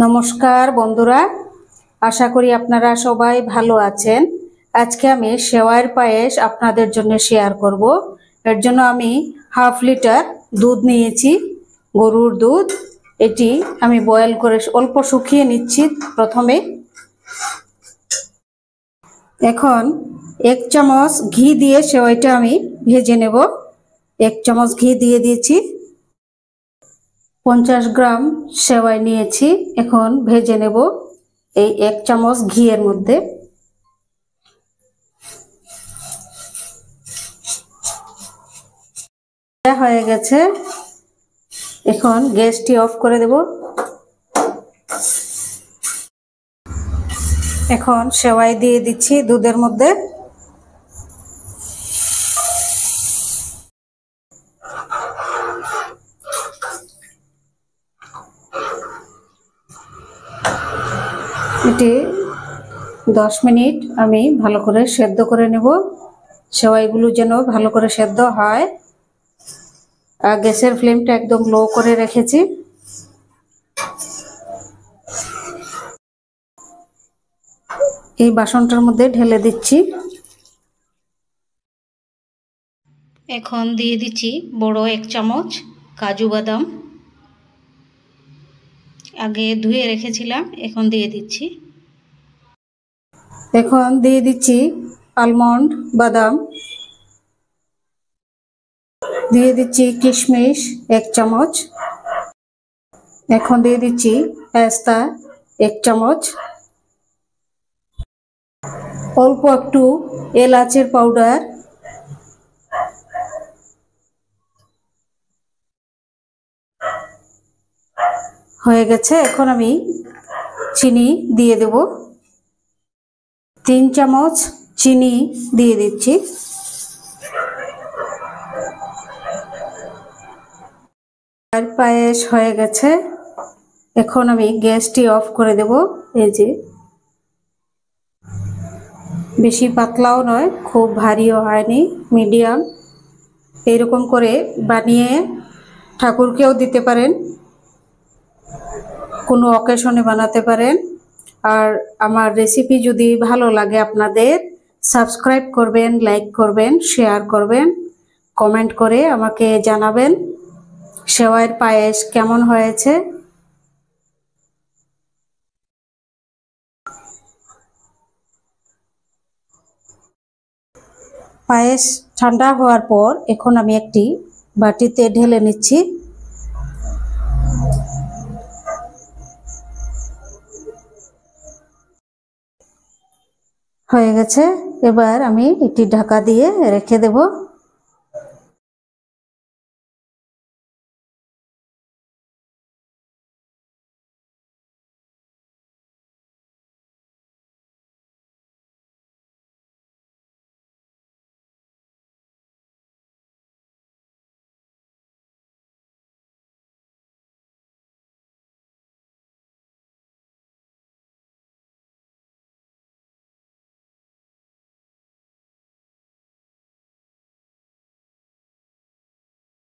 নমস্কার বন্ধুরা, আশা করি আপনারা সবাই ভালো আছেন। আজকে আমি সেওয়াইয়ের পায়েস আপনাদের জন্য শেয়ার করব। এর জন্য আমি হাফ লিটার দুধ নিয়েছি, গরুর দুধ। এটি আমি বয়েল করে অল্প শুকিয়ে নিচ্ছি প্রথমে। এখন 1 চামচ ঘি দিয়ে সেওয়াইটা আমি ভেজে নেব। 1 চামচ ঘি দিয়ে দিয়েছি। 50 গ্রাম সেওয়াই নিয়েছি, এখন ভেজে নেব এই 1 চামচ ঘিয়ের মধ্যে। হয়ে গেছে, এখন গ্যাসটি অফ করে দেব। এখন সেওয়াই দিয়ে দিচ্ছি দুধের মধ্যে। এটি 10 মিনিট আমি ভালো করে সেদ্ধ করে নেব। সেওয়াইগুলো যেন ভালো করে সেদ্ধ হয়। আর গ্যাসের ফ্লেমটা একদম লো করে রেখেছি। এই বাসনটার মধ্যে ঢেলে দিচ্ছি। এখন দিয়ে দিচ্ছি বড় 1 চামচ কাজু বাদাম। আগে ধুয়ে রেখেছিলাম, এখন দিয়ে দিচ্ছি। এখন দিয়ে দিচ্ছি আলমন্ড বাদাম, দিয়ে দিচ্ছি কিশমিশ 1 চামচ। এখন দিয়ে দিচ্ছি পেস্তা 1 চামচ, অল্প একটু এলাচের পাউডার, হয়ে গেছে। এখন আমি চিনি দিয়ে দেব। 3 চামচ চিনি দিয়ে দিচ্ছি। আর পায়েস হয়ে গেছে। এখন আমি গ্যাসটি অফ করে দেব। এই যে, বেশি পাতলাও নয়, খুব ভারীও হয়নি, মিডিয়াম। এইরকম করে বানিয়ে ঠাকুরকেও দিতে পারেন, কোনো অকেশনে বানাতে পারেন। আর আমার রেসিপি যদি ভালো লাগে আপনাদের, সাবস্ক্রাইব করবেন, লাইক করবেন, শেয়ার করবেন, কমেন্ট করে আমাকে জানাবেন সেওয়াইয়ের পায়েস কেমন হয়েছে। পায়েস ঠান্ডা হওয়ার পর এখন আমি একটি বাটিতে ঢেলে নিচ্ছি। হয়ে গেছে, এবার আমি এটি ঢাকা দিয়ে রেখে দেব।